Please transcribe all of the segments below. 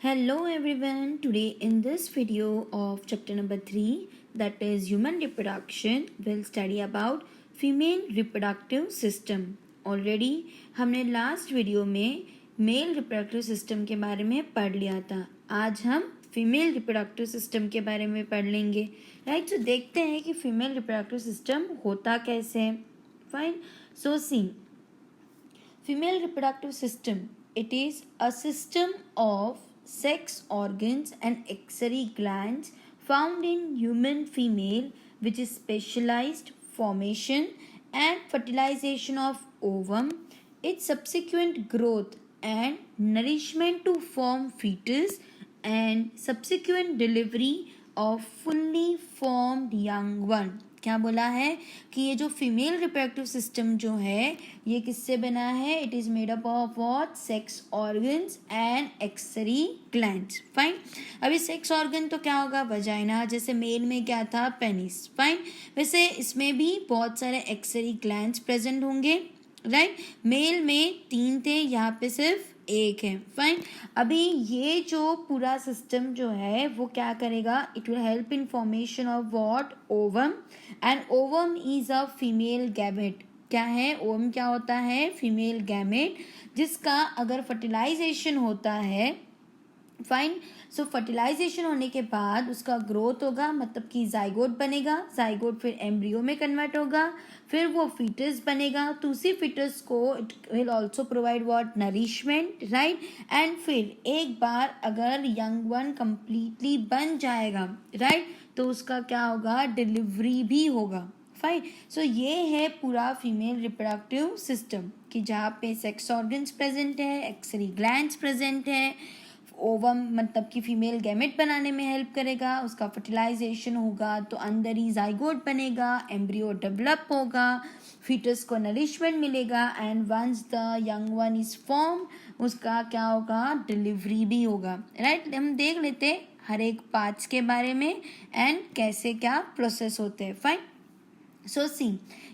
Hello everyone, today in this video of chapter number 3, that is human reproduction, we'll study about female reproductive system. Already हमने last video में male reproductive system के बारे में पढ़ लिया था. आज हम फीमेल रिप्रोडक्टिव सिस्टम के बारे में पढ़ लेंगे. राइट, तो देखते हैं कि फीमेल रिप्रोडक्टिव सिस्टम होता कैसे है. Fine, so C female reproductive system, it is a system of sex organs and axillary glands found in human female which is specialized formation and fertilization of ovum, its subsequent growth and nourishment to form fetus and subsequent delivery of fully formed young one. क्या बोला है कि ये जो female reproductive system जो है ये किससे बना है. It is made up of what, sex organs and accessory glands. Fine, अभी सेक्स ऑर्गन तो क्या होगा, वजाइना, जैसे मेल में क्या था, पेनिस. फाइन, वैसे इसमें भी बहुत सारे एक्सरी ग्लैंड्स प्रेजेंट होंगे. राइट, मेल में 3 थे, यहाँ पे सिर्फ 1 है. फाइन, अभी ये जो पूरा सिस्टम जो है वो क्या करेगा, it will help in formation of what, ovum. And ovum is a female gamete. क्या है, ओवम क्या होता है, फीमेल गैमेट, जिसका अगर फर्टिलाइजेशन होता है. फाइन, सो फर्टिलाइजेशन होने के बाद उसका ग्रोथ होगा, मतलब कि जाइगोट बनेगा. जाइगोट फिर एम्ब्रियो में कन्वर्ट होगा, फिर वो फीटस बनेगा. तो उसी फीटस को it will also provide what, nourishment. Right, and फिर एक बार अगर यंग वन कंप्लीटली बन जाएगा, राइट, तो उसका क्या होगा, डिलीवरी भी होगा. फाइन, सो ये है पूरा फीमेल रिप्रोडक्टिव सिस्टम कि जहाँ पे सेक्स ऑर्गन्स प्रेजेंट है, एक्सरी ग्लैंड्स प्रेजेंट है, ओवम मतलब कि फीमेल गैमेट बनाने में हेल्प करेगा, उसका फर्टिलाइजेशन होगा तो अंदर ही जाइगोट बनेगा, एम्ब्रियो डेवलप होगा, फीटस को नरिशमेंट मिलेगा, and once the young one is form उसका क्या होगा, डिलीवरी भी होगा. राइट, हम देख लेते हैं हर एक पार्ट्स के बारे में एंड कैसे क्या प्रोसेस होते हैं. फाइन, सो सी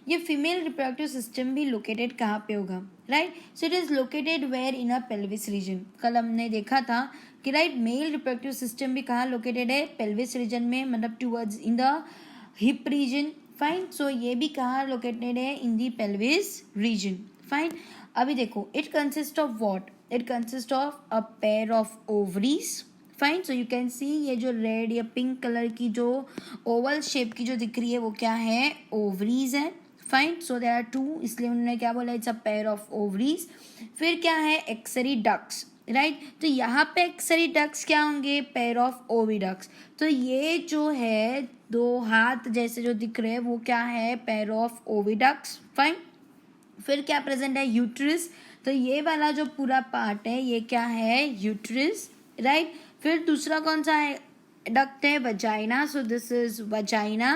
ये फीमेल रिप्रोडक्टिव सिस्टम भी लोकेटेड कहाँ पे होगा. Right, so it is located where in a pelvis region. कल हमने देखा था कि राइट मेल रिप्रोडक्टिव सिस्टम भी कहाँ लोकेटेड है, पेल्विस रीजन में, मतलब towards in the hip region. Fine, so ये भी कहाँ लोकेटेड है, in the pelvis region. Fine, अभी देखो it consist of what, it consist of a pair of ovaries. Fine, so you can see ये जो रेड या पिंक कलर की जो ओवल शेप की जो दिख रही है वो क्या है, ओवरीज है. फाइन, सो देयर आर 2, इसलिए उन्होंने क्या बोला, it's a pair of ovaries. फिर क्या है, एक्सरी डक्स. राइट, तो यहाँ पे एक्सरी डक्स क्या होंगे, पेयर ऑफ ओविडक्स. तो ये जो है 2 हाथ जैसे जो दिख रहे हैं वो क्या है, पेयर ऑफ ओविडक्स. फाइन, फिर क्या प्रेजेंट है, यूट्रस. तो ये वाला जो पूरा पार्ट है ये क्या है, यूट्रस. राइट, फिर दूसरा कौन सा है, डक्ट है, vagina. So this is vagina.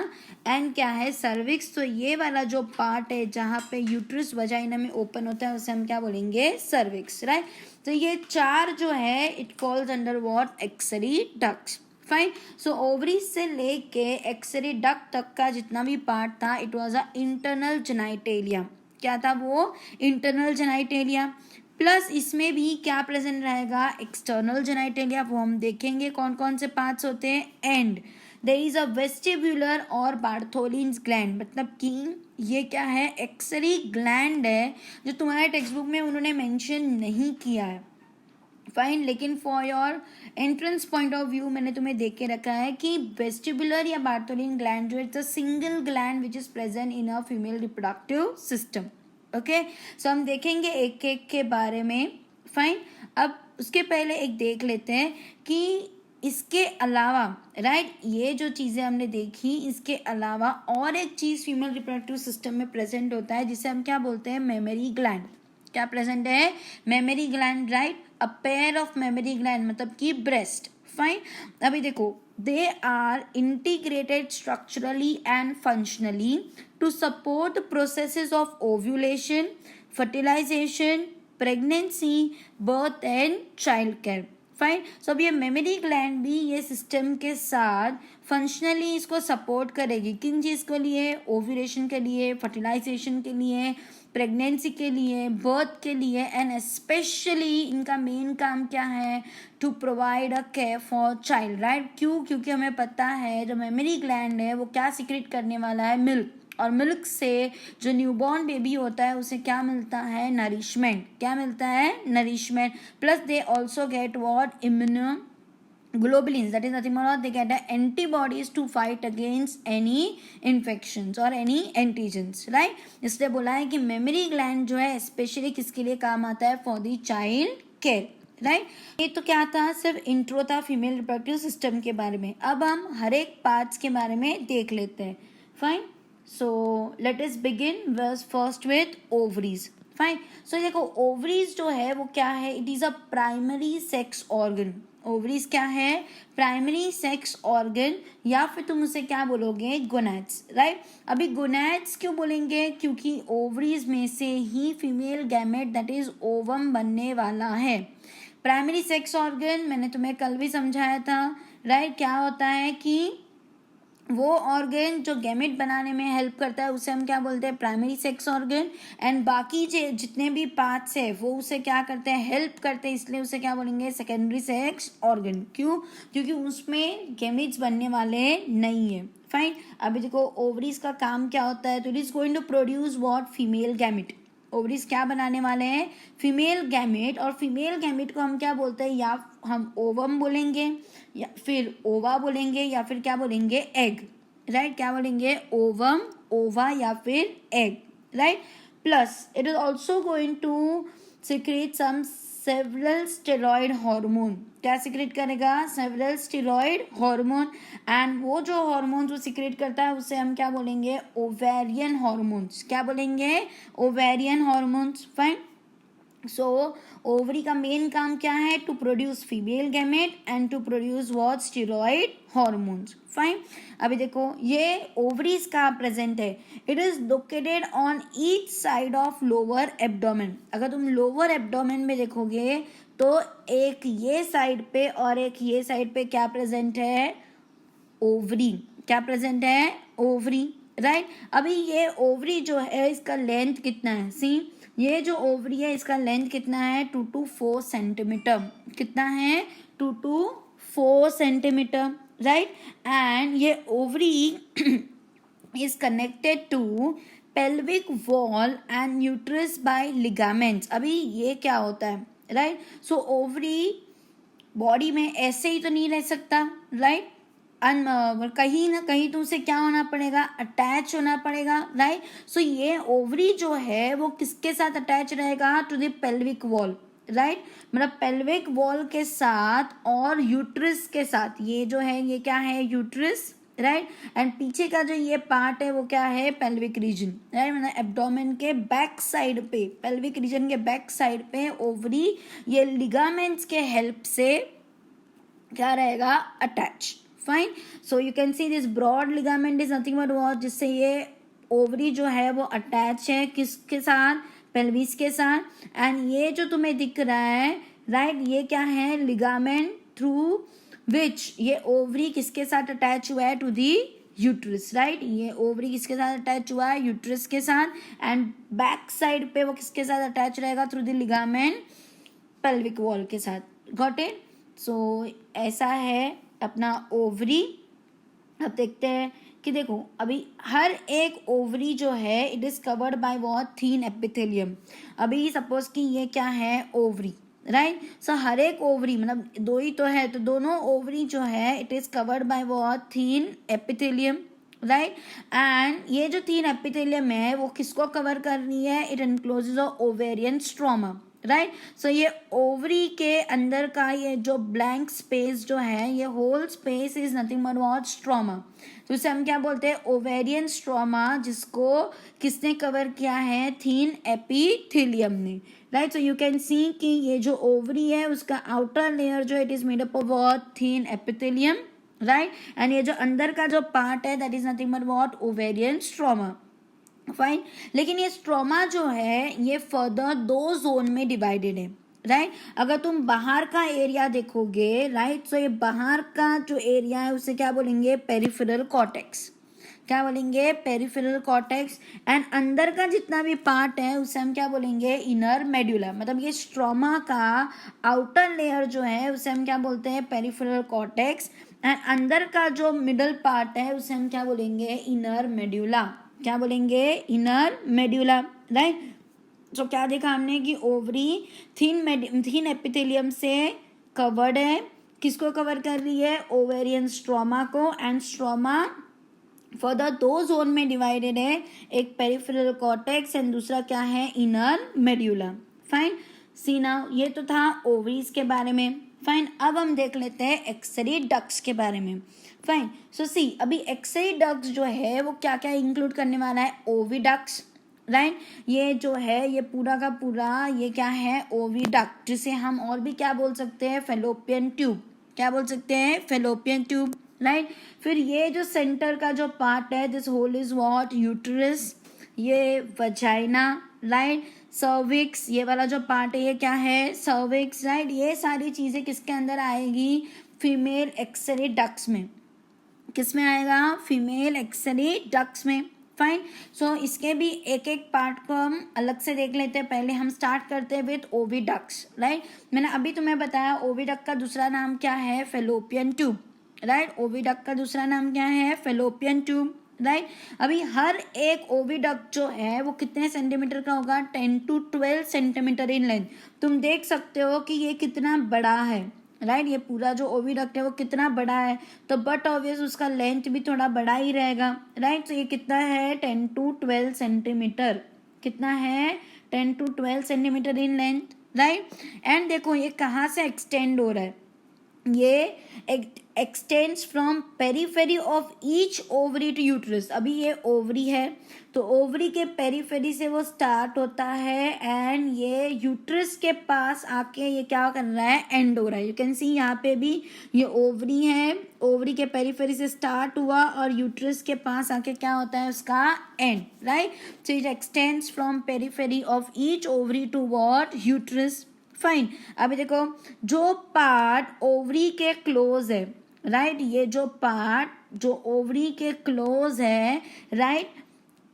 And क्या है, सर्विक्स. तो ये वाला जो पार्ट है जहाँ पे यूट्रस वजाइना में ओपन होता है उसे हम क्या बोलेंगे, सर्विक्स. राइट, तो ये 4 जो है it falls under what, accessory ducts. Fine, so ovaries से लेके एक्सरी डक्ट तक का जितना भी पार्ट था it was a internal genitalia. क्या था वो, इंटरनल जेनाइटेलिया. प्लस इसमें भी क्या प्रेजेंट रहेगा, एक्सटर्नल जेनाइटेलिया. वो हम देखेंगे कौन कौन से पार्ट्स होते हैं. And there is a vestibular और बार्थोलिन्स ग्लैंड, मतलब कि ये क्या है, एक्सरी ग्लैंड है जो तुम्हारे टेक्स्ट बुक में उन्होंने मेंशन नहीं किया है. फाइन, लेकिन for your entrance point of view मैंने तुम्हें देख के रखा है कि वेस्टिबुलर या बार्थोलिन ग्लैंड जो it's a single gland which is present in a female reproductive system. Okay, so हम देखेंगे एक एक के बारे में. फाइन, अब उसके पहले एक देख लेते हैं कि इसके अलावा, राइट, ये जो चीज़ें हमने देखी इसके अलावा और एक चीज़ फीमेल रिप्रोडक्टिव सिस्टम में प्रेजेंट होता है जिसे हम क्या बोलते हैं, मेमरी ग्लैंड. क्या प्रेजेंट है, mammary gland. Right, a pair of mammary gland मतलब कि ब्रेस्ट. फाइन, अभी देखो they are integrated structurally and functionally to support the processes of ovulation, fertilization, pregnancy, birth and child care. Fine. So अब ये memory gland भी ये system के साथ फंक्शनली इसको सपोर्ट करेगी. किन चीज़ के लिए? ओव्यूलेशन के लिए, फर्टिलाइजेशन के लिए, प्रेगनेंसी के लिए, बर्थ के लिए, एंड स्पेशली इनका मेन काम क्या है? To provide a care for child, right. क्यों? क्योंकि हमें पता है जो मेमोरी ग्लैंड है वो क्या सीक्रेट करने वाला है? मिल्क. और मिल्क से जो न्यूबॉर्न बेबी होता है उसे क्या मिलता है? नरिशमेंट. क्या मिलता है? Nourishment. Plus they also get what? Immuno globulins, that is nothing more, they get the antibodies to fight against any infections or any antigens, right. इसलिए बोला है कि मेमोरी ग्लैंड जो है स्पेशली किसके लिए काम आता है? For the child care, right. ये तो क्या था? सिर्फ इंट्रो था फीमेल रिप्रोडक्टिव सिस्टम के बारे में. अब हम हर एक पार्ट्स के बारे में देख लेते हैं. Fine. So let us begin first with ovaries. Fine. So देखो ओवरीज जो है वो क्या है? It is a primary sex organ. Ovaries क्या है? प्राइमरी सेक्स ऑर्गन, या फिर तुम उसे क्या बोलोगे? Gonads, right. अभी गोनैड्स क्यों बोलेंगे? क्योंकि ओवरीज में से ही female gamete that is ovum बनने वाला है. प्राइमरी सेक्स ऑर्गन मैंने तुम्हें कल भी समझाया था, राइट. क्या होता है कि वो ऑर्गन जो गैमेट बनाने में हेल्प करता है उसे हम क्या बोलते हैं? Primary sex organ. एंड बाकी जितने भी पार्ट्स है वो उसे क्या करते हैं? हेल्प करते हैं, इसलिए उसे क्या बोलेंगे? Secondary sex organ. क्यों? क्योंकि उसमें गैमेट्स बनने वाले नहीं है. फाइन. अभी देखो ओवरीज का काम क्या होता है? तो it is going to produce what? Female gamete. Ovaries क्या बनाने वाले हैं? Female gamete. और फीमेल गैमेट को हम क्या बोलते हैं? या हम ओवम बोलेंगे, या फिर ओवा बोलेंगे, या फिर क्या बोलेंगे? Egg, right. क्या बोलेंगे? ओवम, ओवा, या फिर egg, right. Plus it is also going to secrete some several steroid hormone. क्या सिक्रेट करेगा? Several steroid hormone. एंड वो जो हार्मोन जो सिक्रेट करता है उसे हम क्या बोलेंगे? Ovarian hormones. क्या बोलेंगे? Ovarian hormones. Fine. So ovary का मेन काम क्या है? To produce female gamete and to produce what? Steroid hormones. Fine. अभी देखो ये ओवरीज का प्रेजेंट है. It is located on each side of lower abdomen. अगर तुम लोअर एब्डोमेन में देखोगे तो एक ये साइड पे और एक ये साइड पे क्या प्रेजेंट है? ओवरी. क्या प्रेजेंट है? Ovary, right. अभी ये ओवरी जो है इसका लेंथ कितना है? सी, ये जो ओवरी है इसका लेंथ कितना है? 2 to 4 सेंटीमीटर. कितना है? 2 to 4 सेंटीमीटर, राइट. एंड ये ovary is connected to pelvic wall and uterus by ligaments. अभी ये क्या होता है? राइट. सो ओवरी बॉडी में ऐसे ही तो नहीं रह सकता, राइट. कहीं ना कहीं तो उसे क्या होना पड़ेगा? अटैच होना पड़ेगा, राइट. सो ये ओवरी जो है वो किसके साथ अटैच रहेगा? To the pelvic wall, right. मतलब पेल्विक वॉल के साथ और यूट्रस के साथ. ये जो है ये क्या है? Uterus, right. एंड पीछे का जो ये पार्ट है वो क्या है? Pelvic region, right. मतलब एब्डोमेन के बैक साइड पे, पेल्विक रीजन के बैक साइड पे ओवरी ये लिगामेंट्स के हेल्प से क्या रहेगा? Attach. Fine. So you can see this broad ligament is nothing but what? जिससे ये ओवरी जो है वो अटैच है किसके साथ? पेल्विस के साथ. एंड ये जो तुम्हें दिख रहा है, राइट, ये क्या है? लिगामेंट थ्रू विच ये ओवरी किसके साथ अटैच हुआ है? To the uterus, right. ये ओवरी किसके साथ अटैच हुआ है? यूट्रस के साथ. एंड बैक साइड पे वो किसके साथ अटैच रहेगा? Through the ligament pelvic wall के साथ. Got it. सो ऐसा है अपना ओवरी. अब देखते हैं कि देखो अभी हर एक ओवरी जो है it is covered by what? Thin epithelium. अभी सपोज कि ये क्या है? Ovary, right. सो हर एक ओवरी मतलब दो ही तो है, तो दोनों ओवरी जो है it is covered by what? Thin epithelium, right. And ये जो थीन एपिथेलियम है वो किसको कवर कर रही है? It encloses a ovarian stroma, right. So ये ओवरी के अंदर का ये जो ब्लैंक स्पेस जो है ये whole space is nothing but what? Stroma. तो इसे हम क्या बोलते हैं? ओवेरियन स्ट्रोमा, जिसको किसने कवर किया है? थीन एपिथेलियम ने, right. So you can see कि ये जो ओवरी है उसका आउटर लेयर जो it is made up of what? Thin epithelium, right. And ये जो अंदर का जो पार्ट है that is nothing but what? Ovarian stroma. Fine. लेकिन ये स्ट्रोमा जो है ये फर्दर 2 जोन में डिवाइडेड है, राइट। अगर तुम बाहर का एरिया देखोगे, राइट, तो ये बाहर का जो एरिया है उसे क्या बोलेंगे, पेरिफेरल कॉर्टेक्स। क्या बोलेंगे, पेरिफेरल कॉर्टेक्स। एंड अंदर का जितना भी पार्ट है उसे हम क्या बोलेंगे, इनर मेड्यूला। मतलब ये स्ट्रोमा का आउटर लेयर जो है उसे हम क्या बोलते हैं, पेरिफेरल कॉर्टेक्स। एंड अंदर का जो मिडल पार्ट है उसे हम क्या बोलेंगे, इनर मेड्यूला। क्या बोलेंगे, इनर मेड्यूला, राइट। तो क्या देखा हमने कि ओवरी थिन एपिथेलियम से कवर्ड है। किसको कवर कर रही है, ओवेरियन स्ट्रोमा को। एंड स्ट्रोमा फर्दर दो जोन में डिवाइडेड है, एक पेरिफेरल कॉर्टेक्स एंड दूसरा क्या है, इनर मेड्यूला। फाइन, सी नाउ ये तो था ओवरीज के बारे में। फाइन, अब हम देख लेते हैं एक्सरी डक्ट्स के बारे में। फाइन, सो सी अभी एक्सरी डक्ट्स जो है वो क्या क्या इंक्लूड करने वाला है, ओविडक्ट्स, राइट। ये जो है ये पूरा का पूरा ये क्या है, ओविडक्ट, जिसे हम और भी क्या बोल सकते हैं, फेलोपियन ट्यूब। क्या बोल सकते हैं, फेलोपियन ट्यूब, राइट। फिर ये जो सेंटर का जो पार्ट है, this whole is what, uterus. ये वजाइना, राइट। सर्विक्स, ये वाला जो पार्ट है ये क्या है, सर्विक्स, राइट। ये सारी चीज़ें किसके अंदर आएगी, फीमेल एक्सरे डक्ट्स में। किस में आएगा, फीमेल एक्सरे डक्ट्स में। फाइन, सो इसके भी एक एक पार्ट को हम अलग से देख लेते हैं। पहले हम स्टार्ट करते हैं विथ ओविडक्ट्स, राइट। मैंने अभी तुम्हें बताया ओविडक्ट का दूसरा नाम क्या है, फेलोपियन ट्यूब, राइट। ओविडक्ट का दूसरा नाम क्या है, फेलोपियन ट्यूब, राइट। अभी हर एक ओविडक्ट जो है वो कितने सेंटीमीटर का होगा, 10 to 12 सेंटीमीटर इन लेंथ। तुम देख सकते हो कि ये कितना बड़ा है, राइट। ये पूरा जो ओविडक्ट है वो कितना बड़ा है, तो बट ऑब्वियस उसका लेंथ भी थोड़ा बड़ा ही रहेगा, राइट। तो ये कितना है, 10 to 12 सेंटीमीटर। कितना है, 10 to 12 centimetre in length, right. And देखो ये कहाँ से एक्सटेंड हो रहा है, ये extends from periphery of each ovary to uterus. अभी ये ओवरी है तो ओवरी के पेरीफेरी से वो स्टार्ट होता है एंड ये यूट्रस के पास आके ये क्या कर रहा है, एंड हो रहा है। यू कैन सी यहाँ पे भी ये ओवरी है, ओवरी के पेरीफेरी से स्टार्ट हुआ और यूट्रस के पास आके क्या होता है, उसका end, right. So it extends from periphery of each ovary to what, uterus. Fine, अभी देखो जो पार्ट ओवरी के क्लोज है, राइट, ये जो पार्ट जो ओवरी के क्लोज है, राइट,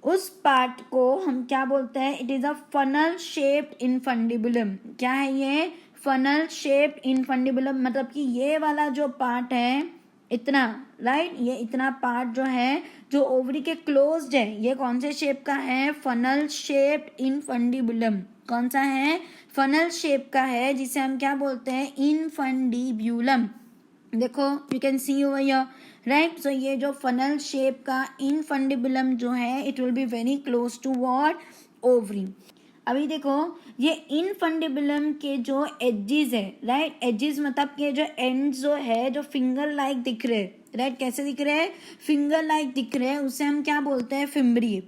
उस पार्ट को हम क्या बोलते हैं, it is a funnel shaped infundibulum. क्या है ये, फनल शेप्ड इनफंडिबुलम। मतलब कि ये वाला जो पार्ट है इतना, राइट, ये इतना पार्ट जो है जो ओवरी के क्लोज्ड है, ये कौन से शेप का है, फनल शेप्ड इनफंडिबुलम। कौन सा है, फनल शेप का है, जिसे हम क्या बोलते हैं, इनफंडिब्यूलम। देखो you can see over here, right. So ये जो फनल शेप का इनफंडिबुलम जो है, it will be very close to what, ovary. अभी देखो ये इनफंडिबुलम के जो एजेस है, राइट, एजेस मतलब कि जो एंड जो है जो फिंगर लाइक दिख रहे हैं, राइट, कैसे दिख रहे हैं, फिंगर लाइक दिख रहे हैं, उसे हम क्या बोलते हैं, फिम्ब्री,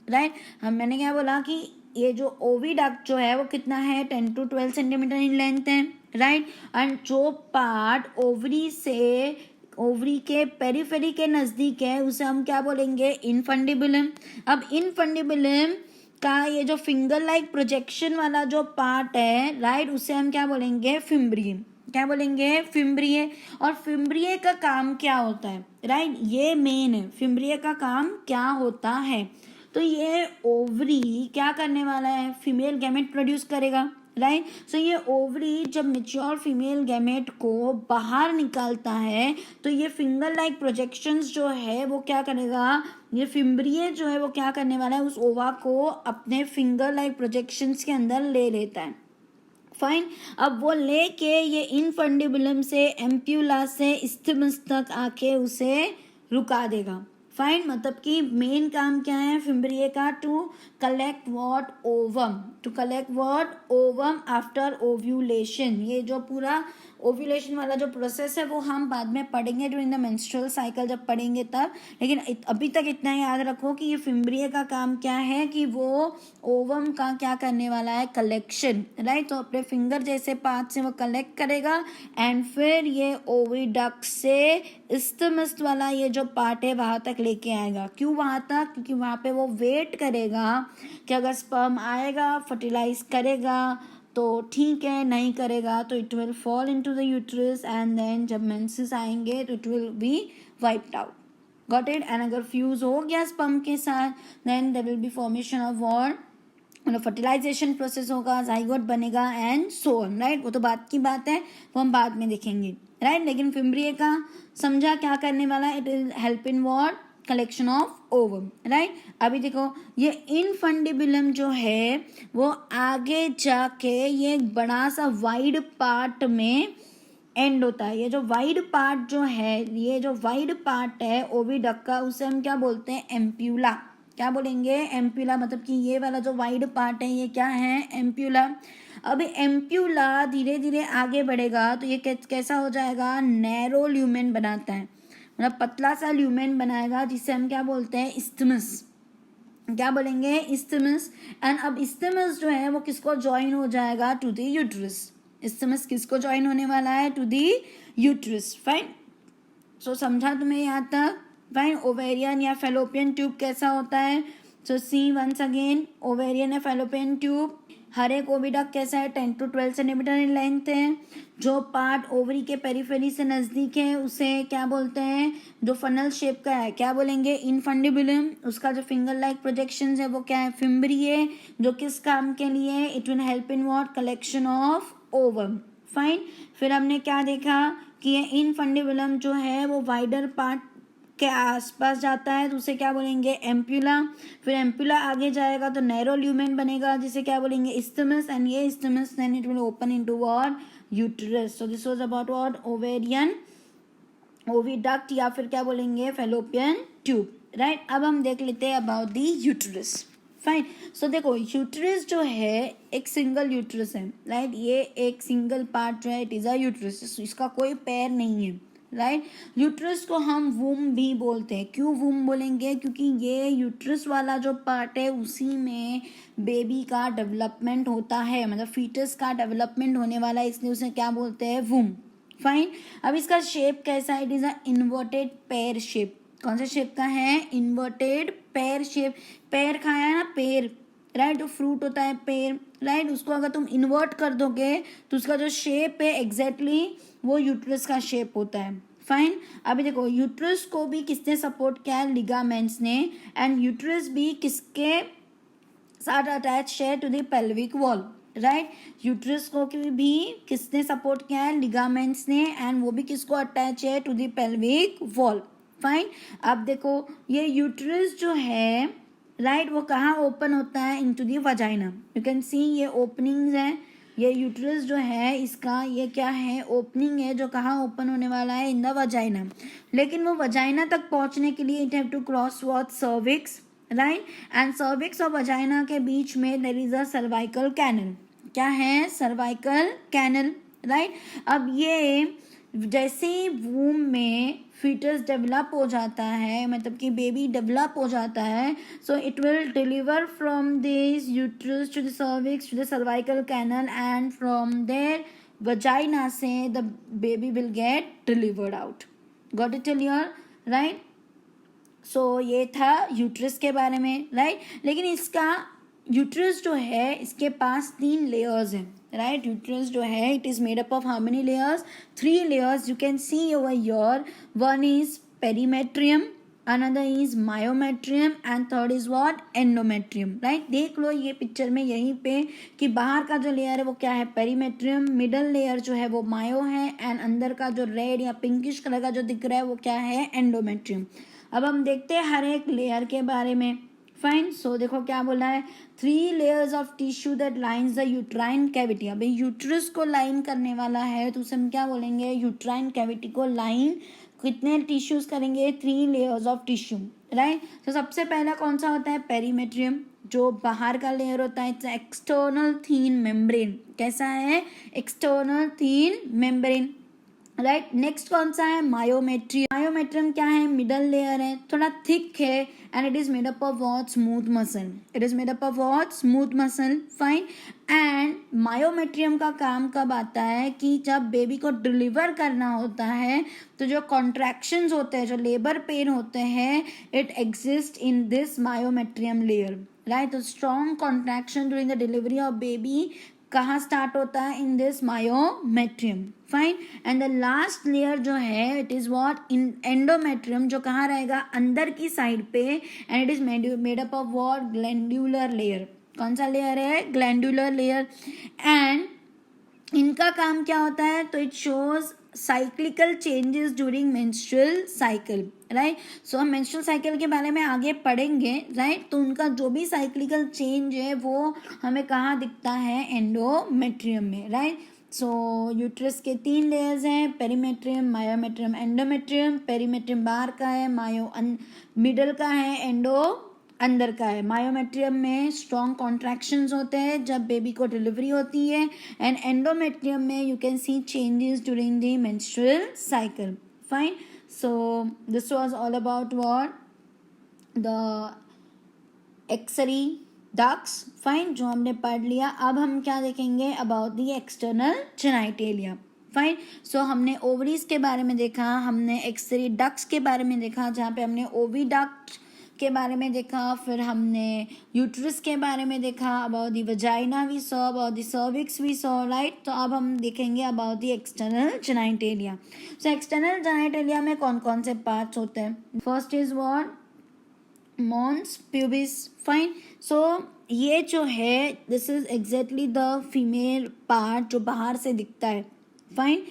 राइट। मैंने क्या बोला कि ये जो ओविडक्ट जो है वो कितना है, 10 to 12 सेंटीमीटर इन लेंथ है, राइट। एंड जो पार्ट ओवरी से ओवरी के पेरीफेरी के नज़दीक है उसे हम क्या बोलेंगे, इनफंडिबुलम। अब इनफंडिबुलम का ये जो फिंगर लाइक प्रोजेक्शन वाला जो पार्ट है, राइट, उसे हम क्या बोलेंगे, फिम्ब्रिय। क्या बोलेंगे, फिम्ब्रिय। और फिम्ब्रिय का काम क्या होता है, राइट, ये मेन है, फिम्ब्रिय का काम क्या होता है। तो ये ओवरी क्या करने वाला है, फीमेल गैमेट प्रोड्यूस करेगा, राइट। सो ये ओवरी जब मेच्योर फीमेल गैमेट को बाहर निकालता है तो ये फिंगर लाइक प्रोजेक्शंस जो है वो क्या करेगा, ये फिम्ब्रिय जो है वो क्या करने वाला है, उस ओवा को अपने फिंगर लाइक प्रोजेक्शंस के अंदर ले लेता है। फाइन, अब वो लेके ये इनफंडिबुलम से एम्प्यूला से इस्थमस तक आके उसे रुका देगा। फाइन, मतलब कि मेन काम क्या है फिम्ब्रिय का, to collect what, ovum, to collect what, ovum after ovulation. ये जो पूरा ओव्यूलेशन वाला जो प्रोसेस है वो हम बाद में पढ़ेंगे ड्यूरिंग द मेंस्ट्रुअल साइकिल, जब पढ़ेंगे तब। लेकिन अभी तक इतना याद रखो कि ये फिम्ब्रिय का काम क्या है, कि वो ओवम का क्या करने वाला है, कलेक्शन, राइट। तो अपने फिंगर जैसे पार्ट से वो कलेक्ट करेगा एंड फिर ये ओविडक्ट से इस्थमस वाला ये जो पार्ट है वहाँ तक लेके आएगा। क्यों वहाँ तक, क्योंकि वहाँ पे वो वेट करेगा कि अगर स्पर्म आएगा, फर्टिलाइज करेगा, तो ठीक है, नहीं करेगा तो it will fall into the uterus and then जब मेंसेस आएंगे तो it will be wiped out. Got it. And अगर फ्यूज हो गया स्पर्म के साथ then there will be formation of what, मतलब फर्टिलाइजेशन प्रोसेस होगा, जाइगोट बनेगा एंड सो ऑन. राइट, वो तो बात की बात है, वो हम बाद में देखेंगे. राइट, लेकिन फिम्ब्रिया का समझा क्या करने वाला है, it will help in what, collection of ovum. Right, अभी देखो ये इनफंडिबुलम जो है वो आगे जाके ये एक बड़ा सा वाइड पार्ट में एंड होता है. ये जो वाइड पार्ट जो है, ये जो वाइड पार्ट है ओविडक्ट का, उसे हम क्या बोलते हैं, एम्प्यूला. क्या बोलेंगे, एम्प्यूला. मतलब कि ये वाला जो वाइड पार्ट है ये क्या है, एम्प्यूला. अब एम्प्यूला धीरे धीरे आगे बढ़ेगा तो ये कैसा हो जाएगा, नैरो ल्यूमेन बनाता है, मतलब पतला सा ल्यूमेन बनाएगा जिसे हम क्या बोलते हैं, इस्थमस. क्या बोलेंगे, इस्थमस. एंड अब इस्थमस जो है वो किसको ज्वाइन हो जाएगा, टू द यूट्रस. इस्थमस किसको ज्वाइन होने वाला है, टू द यूट्रस. फाइन. सो समझा तुम्हें यहाँ तक. फाइन. ओवेरियन या फेलोपियन ट्यूब कैसा होता है, सो सी वंस अगेन, ओवेरियन या फेलोपियन ट्यूब हर एक ओविडक्ट कैसा है, 10 to 12 सेंटीमीटर इन लेंथ है. जो पार्ट ओवरी के पेरिफेरी से नज़दीक है उसे क्या बोलते हैं, जो फनल शेप का है क्या बोलेंगे, इनफंडिबुलम. उसका जो फिंगर लाइक प्रोजेक्शंस है वो क्या है, फिम्ब्रिये. जो किस काम के लिए, it will help in what, collection of ovum. Fine. फिर हमने क्या देखा कि ये इनफंडिबुलम जो है वो वाइडर पार्ट के आसपास जाता है तो उसे क्या बोलेंगे, एम्प्यूला. फिर एम्प्यूला आगे जाएगा तो नैरो ल्यूमेन बनेगा जिसे क्या बोलेंगे, इस्थमस. एंड ये isthmus then it will open into what, uterus. So this was about what, ovarian, oviduct या फिर क्या बोलेंगे, फेलोपियन ट्यूब. राइट, अब हम देख लेते हैं about the uterus. Fine. So देखो यूट्रस जो है एक सिंगल यूट्रस है. राइट, ये एक सिंगल पार्ट जो है इट इज़ अ यूट्रस. इसका कोई पैर नहीं है. राइट, यूट्रस को हम वूम भी बोलते हैं. क्यों वूम बोलेंगे, क्योंकि ये यूट्रस वाला जो पार्ट है उसी में बेबी का डेवलपमेंट होता है, मतलब फीटस का डेवलपमेंट होने वाला है, इसलिए उसे क्या बोलते हैं, वूम. फाइन. अब इसका शेप कैसा है, it is a inverted pear shape. कौन सा शेप का है, इन्वर्टेड पेयर शेप. पेयर खाया है ना, पेयर. राइट, जो फ्रूट होता है पेयर. राइट, उसको अगर तुम इन्वर्ट कर दोगे तो उसका जो शेप है एग्जैक्टली वो यूट्रस का शेप होता है. फाइन. अभी देखो यूट्रस को भी किसने सपोर्ट किया है, लिगामेंट्स ने. एंड यूट्रस भी किसके साथ अटैच है, to the pelvic wall. Right, uterus को भी किसने सपोर्ट किया है, लिगामेंट्स ने. एंड वो भी किसको अटैच है, to the pelvic wall. Fine. अब देखो ये यूट्रस जो है, राइट, वो कहाँ ओपन होता है, into the vagina. You can see ये ओपनिंग्स हैं. ये यूट्रस जो है इसका ये क्या है, ओपनिंग है जो कहाँ ओपन होने वाला है, इन द वजाइना. लेकिन वो वजाइना तक पहुँचने के लिए it have to cross what, cervix. Right, and cervix और वजाइना के बीच में there is a cervical canal. क्या है, सर्वाइकल कैनल. राइट, अब ये जैसे ही वूम में फीटस डेवलप हो जाता है, मतलब कि बेबी डेवलप हो जाता है, so it will deliver from this uterus to the cervix to the cervical canal and from there vagina से the baby will get delivered out. Got it clear. Right, so ये था uterus के बारे में. Right, लेकिन इसका uterus जो है इसके पास 3 लेयर्स हैं. राइट, यूट्रस जो है it is made up of how many layers, 3 layers. You can see over here. One is perimetrium, another is myometrium and third is what, endometrium. Right, देख लो ये पिक्चर में यहीं पे कि बाहर का जो लेयर है वो क्या है, पेरीमेट्रियम. मिडल लेयर जो है वो मायो है. एंड अंदर का जो रेड या पिंकिश कलर का जो दिख रहा है वो क्या है, एंडोमेट्रियम. अब हम देखते हैं हर एक लेयर के बारे में. फाइन. सो देखो क्या बोला है, 3 layers of tissue that lines the uterine cavity. अभी यूट्रस को लाइन करने वाला है तो उसे हम क्या बोलेंगे, यूट्राइन कैविटी को लाइन कितने टिश्यूज करेंगे, 3 लेयर्स ऑफ टिश्यू. राइट, तो सबसे पहला कौन सा होता है, पेरीमेट्रियम, जो बाहर का लेयर होता है. It's external thin membrane. कैसा है, एक्सटर्नल थीन मेम्ब्रेन. राइट, नेक्स्ट कौन सा है, मायोमेट्रियम. मायोमेट्रियम क्या है, मिडल लेयर है, थोड़ा थिक है. And it is made up of what, smooth muscle. It is made up of what, smooth muscle. Fine. And myometrium का काम कब आता है, कि जब बेबी को डिलीवर करना होता है तो जो कॉन्ट्रैक्शंस होते हैं, जो लेबर पेन होते हैं, it exist in this myometrium layer. Right, तो strong contraction during the delivery of baby कहाँ स्टार्ट होता है? In this myometrium. Fine. And the last layer जो है it is what? In endometrium, जो कहाँ रहेगा? अंदर की साइड पे. And it is made up of what? Glandular layer. कौन सा लेयर है? Glandular layer. एंड इनका काम क्या होता है? तो it shows cyclical changes during menstrual cycle. Right. So हम मेंस्ट्रुअल साइकिल के बारे में आगे पढ़ेंगे. राइट. तो उनका जो भी साइक्लिकल चेंज है वो हमें कहाँ दिखता है? एंडोमेट्रियम में. राइट. सो यूट्रस के 3 लेयर्स हैं, पेरीमेट्रियम, मायोमेट्रियम, एंडोमेट्रियम. पेरीमेट्रियम बाहर का है, मायो मिडल का है, एंडो अंदर का है. मायोमेट्रियम में स्ट्रॉन्ग कॉन्ट्रैक्शंस होते हैं जब बेबी को डिलीवरी होती है. एंड एंडोमेट्रियम में you can see changes during the menstrual cycle. Fine. So this was all about what? The accessory ducts. Fine, जो हमने पढ़ लिया. अब हम क्या देखेंगे? About the external genitalia. Fine. So हमने ओवरीज के बारे में देखा, हमने एक्सरी डक्ट्स के बारे में देखा जहाँ पे हमने ओविडक्ट के बारे में देखा, फिर हमने यूट्रस के बारे में देखा, about the vagina we saw, about the cervix we saw. Right. तो अब हम देखेंगे about the external genitalia. So external genitalia में कौन कौन से पार्ट्स होते हैं? First is what? Mons pubis. Fine. So ये जो है this is exactly the female part जो बाहर से दिखता है. फाइन.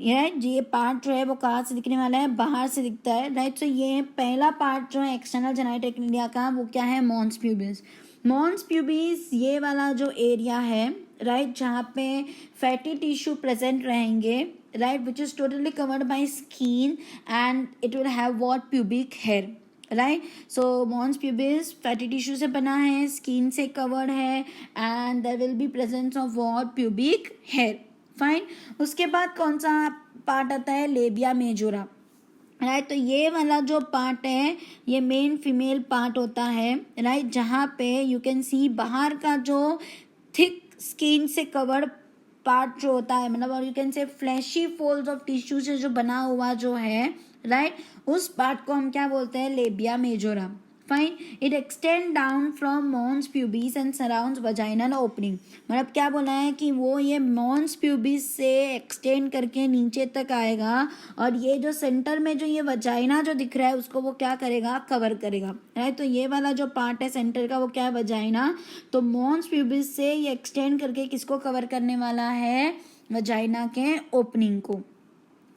ये पार्ट जो है वो कहाँ से दिखने वाला है? बाहर से दिखता है. राइट. सो ये पहला पार्ट जो है एक्सटर्नल जेनिटलिया का वो क्या है? Mons pubis. मॉन्स प्यूबिस ये वाला जो एरिया है, राइट, जहाँ पे फैटी टिश्यू प्रेजेंट रहेंगे, right, which is totally covered by skin and it will have what? Pubic hair. Right. So mons pubis fatty tissue से बना है, स्किन से कवर्ड है and there will be presence of what? Pubic hair. Fine. उसके बाद कौन सा part आता है? Labia majora. राइट. तो ये वाला जो पार्ट है ये मेन फीमेल पार्ट होता है. राइट. जहाँ पे यू कैन सी बाहर का जो थिक स्किन से कवर्ड पार्ट जो होता है, मतलब और you can say fleshy folds of tissue से जो बना हुआ जो है, राइट, उस पार्ट को हम क्या बोलते हैं? Labia majora. Fine. It extend down from mons pubis and surrounds vaginal opening. मतलब क्या बोला है कि वो ये मॉन्स प्यूबिस से एक्सटेंड करके नीचे तक आएगा और ये जो सेंटर में जो ये वजाइना जो दिख रहा है उसको वो क्या करेगा? कवर करेगा. राइट. तो ये वाला जो पार्ट है सेंटर का वो क्या है? वजाइना. तो मॉन्स प्यूबिस से ये एक्सटेंड करके किसको कवर करने वाला है? वजाइना के ओपनिंग को.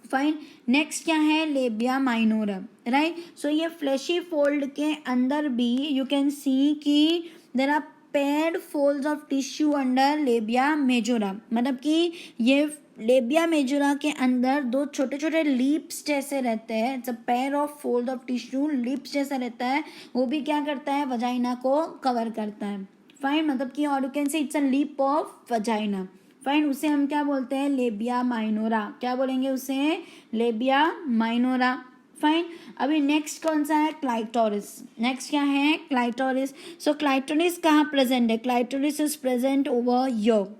फाइन. नेक्स्ट क्या है? Labia minora. राइट. सो ये फ्लैशी फोल्ड के अंदर भी यू कैन सी कि there are paired folds of tissue under labia majora. मतलब कि ये लेबिया मेजोरा के अंदर दो छोटे छोटे लीप्स जैसे रहते हैं. It's a pair of fold of tissue, leaps जैसा रहता है. वो भी क्या करता है? वजाइना को कवर करता है. फाइन. मतलब कि और you can say it's a lip of vagina. Fine. उसे हम क्या बोलते हैं? Labia minora. क्या बोलेंगे उसे? Labia minora. फाइन. अभी नेक्स्ट कौन सा है? क्लाइटोरिस. नेक्स्ट क्या है? क्लाइटोरिस. सो क्लाइटोरिस कहाँ प्रेजेंट है? Clitoris is present over your.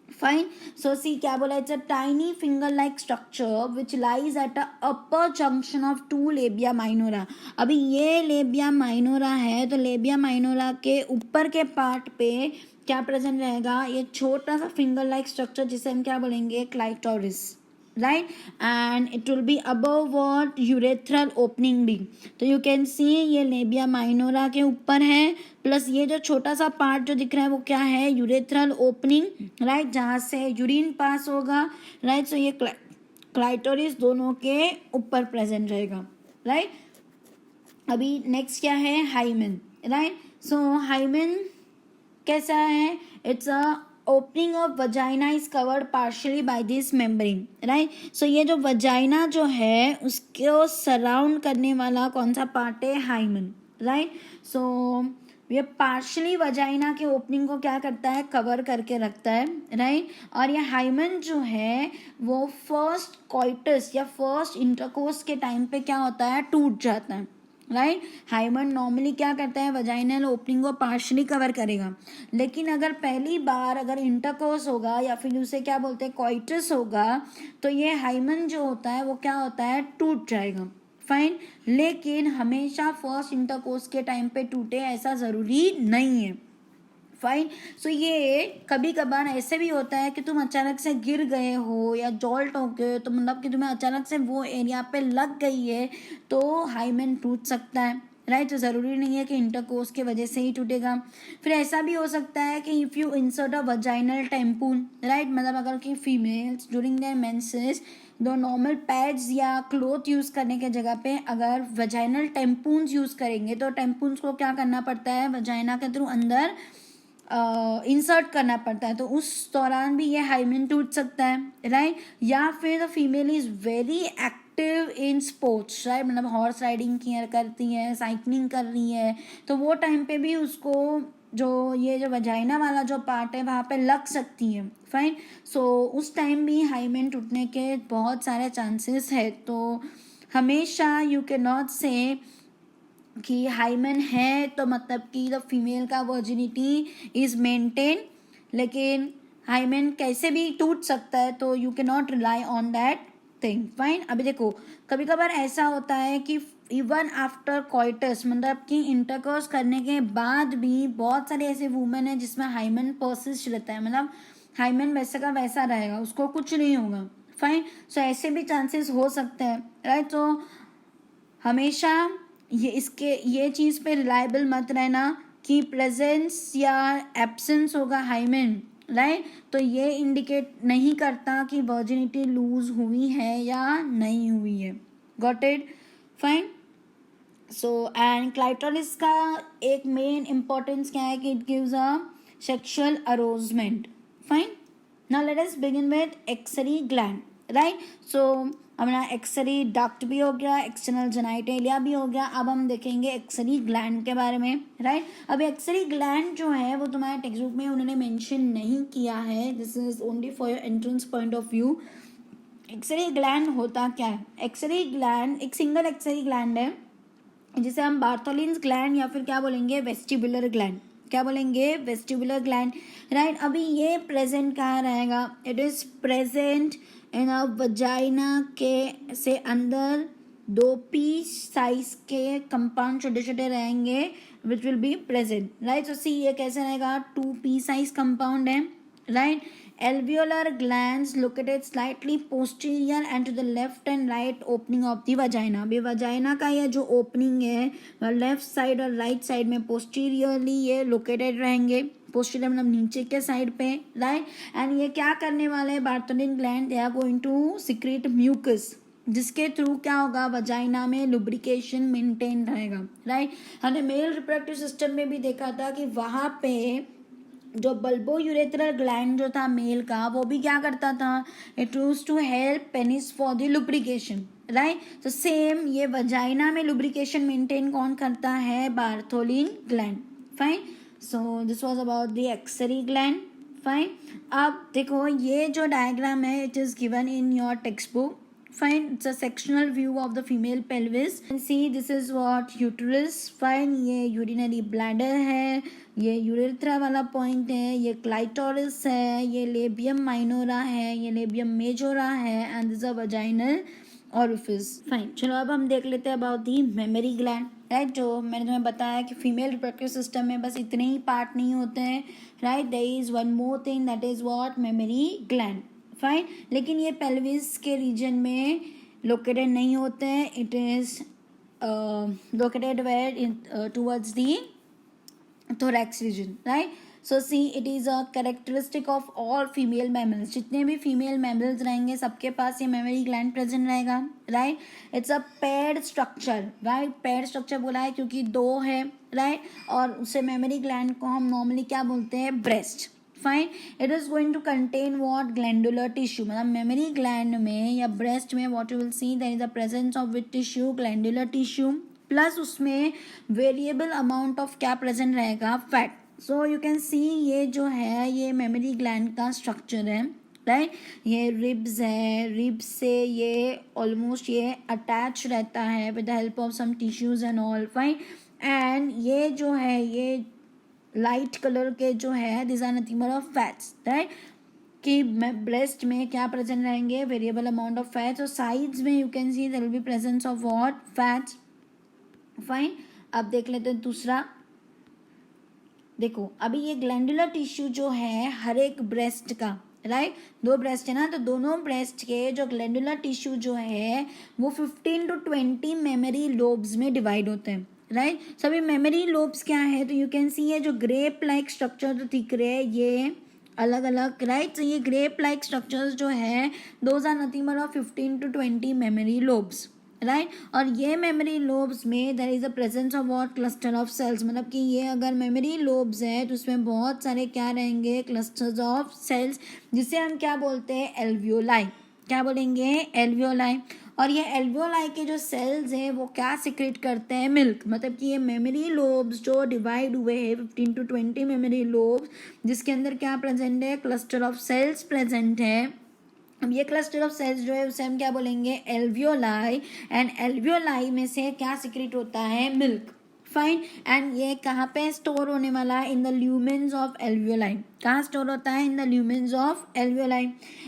Fine. So see क्या बोला? It's a tiny finger like structure which lies at a upper junction of two labia minora. अभी ये लेबिया माइनोरा है तो लेबिया माइनोरा के ऊपर के पार्ट पे क्या प्रेजेंट रहेगा? ये छोटा सा फिंगर लाइक स्ट्रक्चर जिसे हम क्या बोलेंगे? Clitoris. Right. And it will be above what? Urethral opening भी. तो यू कैन सी ये लेबिया माइनोरा के ऊपर है, प्लस ये जो छोटा सा पार्ट जो दिख रहा है वो क्या है? Urethral opening. राइट. जहाँ से यूरिन पास होगा. राइट. सो ये क्लाइटोरिस दोनों के ऊपर प्रेजेंट रहेगा. राइट. अभी नेक्स्ट क्या है? हाइमेन. राइट. सो हाइमेन कैसा है? It's a opening of vagina is covered partially by this membrane. Right. So ये जो वजाइना जो है उसको सराउंड करने वाला कौन सा पार्ट है? हाइमेन. राइट. सो ये पार्शियली वजाइना के ओपनिंग को क्या करता है? कवर करके रखता है. राइट. और ये हाइमेन जो है वो फर्स्ट कॉइटस या फर्स्ट इंटरकोर्स के टाइम पे क्या होता है? टूट जाता है. राइट. हाइमन नॉर्मली क्या करता है? वजाइनल ओपनिंग को पार्शली कवर करेगा. लेकिन अगर पहली बार अगर इंटरकोर्स होगा या फिर उसे क्या बोलते हैं? कॉइटस होगा, तो ये हाइमन जो होता है वो क्या होता है? टूट जाएगा. फाइन. लेकिन हमेशा फर्स्ट इंटरकोर्स के टाइम पे टूटे ऐसा ज़रूरी नहीं है. फाइन। सो ये कभी कभार ऐसे भी होता है कि तुम अचानक से गिर गए हो या जॉल्ट हो गए, तो मतलब कि तुम्हें अचानक से वो एरिया पे लग गई है तो हाइमेन टूट सकता है, राइट। तो ज़रूरी नहीं है कि इंटरकोर्स की वजह से ही टूटेगा। फिर ऐसा भी हो सकता है कि if you insert a vaginal tampon, right, मतलब अगर कि फीमेल्स ड्यूरिंग देयर मेंसेस दो नॉर्मल पैड्स या क्लोथ यूज़ करने के जगह पे अगर वजाइनल टेम्पून्स यूज़ करेंगे, तो टेम्पून्स को क्या करना पड़ता है, वजाइना के थ्रू अंदर इंसर्ट करना पड़ता है, तो उस दौरान भी ये हाइमेन टूट सकता है, राइट। या फिर the female is very active in sports, right, मतलब हॉर्स राइडिंग करती है, साइकिलिंग कर रही है, तो वो टाइम पे भी उसको जो ये जो वजाइना वाला जो पार्ट है वहाँ पे लग सकती है, फाइन। सो उस टाइम भी हाइमेन टूटने के बहुत सारे चांसेस है। तो हमेशा यू कैन नॉट से कि हाइमेन है तो मतलब कि द फीमेल का वर्जिनिटी इज मेंटेन, लेकिन हाइमेन कैसे भी टूट सकता है, तो you can not rely on that thing, fine. अभी देखो कभी कभार ऐसा होता है कि इवन आफ्टर कॉइटस, मतलब कि इंटरकोर्स करने के बाद भी बहुत सारे ऐसे वुमेन है जिसमें हाइमेन परसिस्ट रहता है, मतलब हाइमेन वैसे का वैसा रहेगा, उसको कुछ नहीं होगा, फाइन। सो ऐसे भी चांसेस हो सकते हैं, राइट। तो हमेशा ये चीज़ पे रिलायबल मत रहना कि प्रेजेंस या एब्सेंस होगा हाइमेन, राइट, तो ये इंडिकेट नहीं करता कि वर्जिनिटी लूज हुई है या नहीं हुई है। Got it, fine. So and clitoris का एक मेन इम्पोर्टेंस क्या है कि it gives a sexual arousement, fine. Now let us begin with accessory gland, right. So हमारा एक्सरी डक्ट भी हो गया, एक्सटर्नल जेनिटेलिया भी हो गया, अब हम देखेंगे एक्सरी ग्लैंड के बारे में, राइट। अब एक्सरी ग्लैंड जो है वो तुम्हारे टेक्स्ट बुक में उन्होंने मेंशन नहीं किया है, this is only for your entrance point of view. Accessory gland होता क्या है? एक्सरी ग्लैंड एक सिंगल एक्सरी ग्लैंड है जिसे हम बार्थोलिन्स ग्लैंड या फिर क्या बोलेंगे, वेस्टिबुलर ग्लैंड, क्या बोलेंगे, वेस्टिबुलर ग्लैंड, राइट। अभी ये प्रेजेंट कहाँ रहेगा? It is present in a vagina के से अंदर दो पीस साइज के कंपाउंड छोटे छोटे रहेंगे which will be present, right. तो सी ये कैसे रहेगा, टू पी साइज कंपाउंड है, right. alveolar glands located slightly posterior and to the left and right opening of the vagina। अभी वजाइना का ये जो ओपनिंग है लेफ्ट साइड और राइट साइड में पोस्टीरियरली ये लोकेटेड रहेंगे, पोस्टीरियर मतलब नीचे के साइड पे, राइट। एंड ये क्या करने वाले हैं, Bartholin gland they are going to secrete mucus, जिसके थ्रू क्या होगा, वजाइना में लुब्रिकेशन मेंटेन रहेगा, राइट। हमने मेल रिप्रोडक्टिव सिस्टम में भी देखा था कि वहाँ पे जो बल्बो यूरेथ्रल ग्लैंड जो था मेल का, वो भी क्या करता था, it use to help penis for the lubrication, right. तो सेम ये वजाइना में लुब्रिकेशन मेंटेन कौन करता है, Bartholin gland, fine. So this was about the accessory gland, fine. अब देखो ये जो डायग्राम है it is given in your text book, fine, it's a sectional view of the female pelvis and see this is what uterus, fine, ये urinary bladder है, ये urethra वाला point है, ये क्लाइटोरिस है, ये लेबियम माइनोरा है, ये लेबियम मेजोरा है and this a vaginal orifice, fine. चलो अब हम देख लेते हैं about the mammary gland, right. जो मैंने तुम्हें बताया कि फीमेल रिप्रोडक्टिव सिस्टम में बस इतने ही पार्ट नहीं होते हैं, right. There is one more thing that is what, mammary gland, fine. लेकिन ये पेल्विस के रीजन में लोकेटेड नहीं होते हैं, it is located where in towards the thorax region, right। so see it is a characteristic of all female mammals, जितने भी female mammals रहेंगे सबके पास ये मेमरी ग्लैंड प्रेजेंट रहेगा, right. It's a paired structure, right, paired structure बोला है क्योंकि दो है, राइट। और उसे मेमरी ग्लैंड को हम नॉर्मली क्या बोलते हैं, breast, fine. It is going to contain what, glandular tissue, मतलब मेमरी ग्लैंड में या ब्रेस्ट में what you will see there is the presence of which tissue, glandular tissue, plus उसमें वेरिएबल अमाउंट ऑफ क्या present रहेगा, fat. So you can see ये जो है ये मेमरी ग्लैंड का स्ट्रक्चर है, राइट। ये रिब्स है, रिब्स से ये ऑलमोस्ट ये अटैच रहता है with the help of some tissues and all, fine. And ये जो है ये लाइट कलर के जो है this are nothing but of fats, right. कि ब्रेस्ट में क्या प्रेजेंट रहेंगे, वेरिएबल अमाउंट ऑफ फैट्स, और साइड्स में you can see there will be presence of what, fats, fine. अब देख लेते हैं दूसरा, देखो अभी ये ग्लैंडुलर टिश्यू जो है हर एक ब्रेस्ट का, राइट, 2 ब्रेस्ट है ना, तो दोनों ब्रेस्ट के जो ग्लैंडुलर टिश्यू जो है वो 15 to 20 मेमोरी लोब्स में डिवाइड होते हैं, राइट। सभी मेमोरी लोब्स क्या है, तो यू कैन सी ये जो ग्रेप लाइक स्ट्रक्चर जो दिख रहे हैं ये अलग अलग, राइट। तो ये ग्रेप लाइक स्ट्रक्चर्स जो है those are nothing but 15 to 20 mammary lobes, right. और ये मेमोरी लोब्स में there is a presence of what, cluster of cells, मतलब कि ये अगर मेमोरी लोब्स है तो उसमें बहुत सारे क्या रहेंगे, क्लस्टर्स ऑफ सेल्स, जिसे हम क्या बोलते हैं, एल्वियोलाई। क्या बोलेंगे, एल्वियोलाई। और ये एल्वियोलाई के जो सेल्स हैं वो क्या सिक्रेट करते हैं, मिल्क। मतलब कि ये मेमोरी लोब्स जो डिवाइड हुए हैं 15 to 20 मेमोरी लोब्स, जिसके अंदर क्या प्रेजेंट है, क्लस्टर ऑफ सेल्स प्रेजेंट है। अब ये क्लस्टर ऑफ सेल्स जो है उसे हम क्या बोलेंगे, एल्वियोलाई। एंड एल्वियोलाई में से क्या सिक्रेट होता है, मिल्क, फाइन। एंड ये कहाँ पे स्टोर होने वाला है, इन द ल्यूमेन्स ऑफ एल्वियोलाई। कहाँ स्टोर होता है, इन द ल्यूमेन्स ऑफ एल्वियोलाई।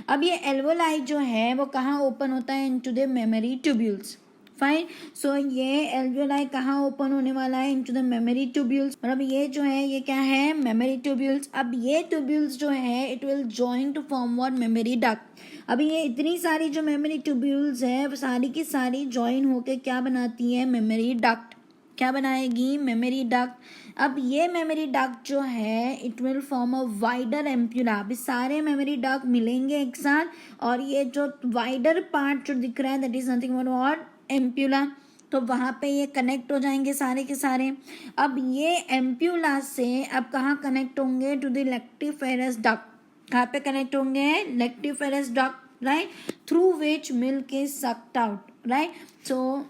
अब ये एल्वियोलाई जो है वो कहाँ ओपन होता है, into the mammary tubules, fine. So ये एल्वियोलाई कहाँ ओपन होने वाला है, इनटू द मेमोरी ट्यूब्यूल्स। और अब ये जो है ये क्या है, मेमोरी ट्यूब्यूल्स। अब ये ट्यूब्यूल्स जो है it will join to form what, mammary duct. अभी ये इतनी सारी जो मेमोरी ट्यूब्यूल्स है वो सारी की सारी जॉइन होके क्या बनाती है, मेमोरी डक्ट। क्या बनाएगी, मेमोरी डक्ट। अब ये मेमोरी डक्ट जो है it will form a wider ampulla. अभी सारे मेमोरी डक्ट मिलेंगे एक साथ और ये जो वाइडर पार्ट जो दिख रहा है that is nothing but what, ampulla. तो वहाँ पे ये कनेक्ट हो जाएंगे सारे के सारे। अब ये एम्प्यूला से अब कहाँ कनेक्ट होंगे, टू द लेक्टिफेरस डक्ट। कहाँ पे कनेक्ट होंगे, lactiferous duct, right, through which milk is sucked out, right. So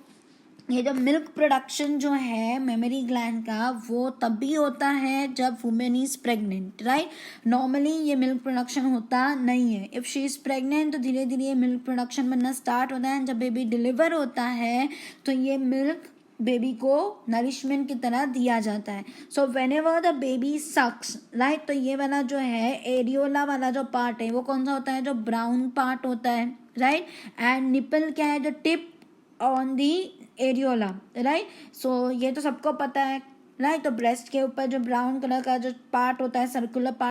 ये जो मिल्क प्रोडक्शन जो है मेमोरी ग्लैंड का वो तभी होता है जब women is pregnant, right. Normally ये मिल्क प्रोडक्शन होता नहीं है। इफ़ शी इज़ प्रेग्नेंट तो धीरे धीरे मिल्क प्रोडक्शन बनना स्टार्ट होता है। जब बेबी डिलीवर होता है तो ये मिल्क बेबी को नरिशमेंट की तरह दिया जाता है। So whenever the baby sucks, right, तो ये वाला जो है एरियोला वाला जो पार्ट है वो कौन सा होता है, जो ब्राउन पार्ट होता है, राइट। एंड निपल क्या है, जो tip on the areola, right. So ये तो सबको पता है, राइट। तो ब्रेस्ट के ऊपर जो ब्राउन कलर का जो पार्ट होता है, सर्कुलर पार्ट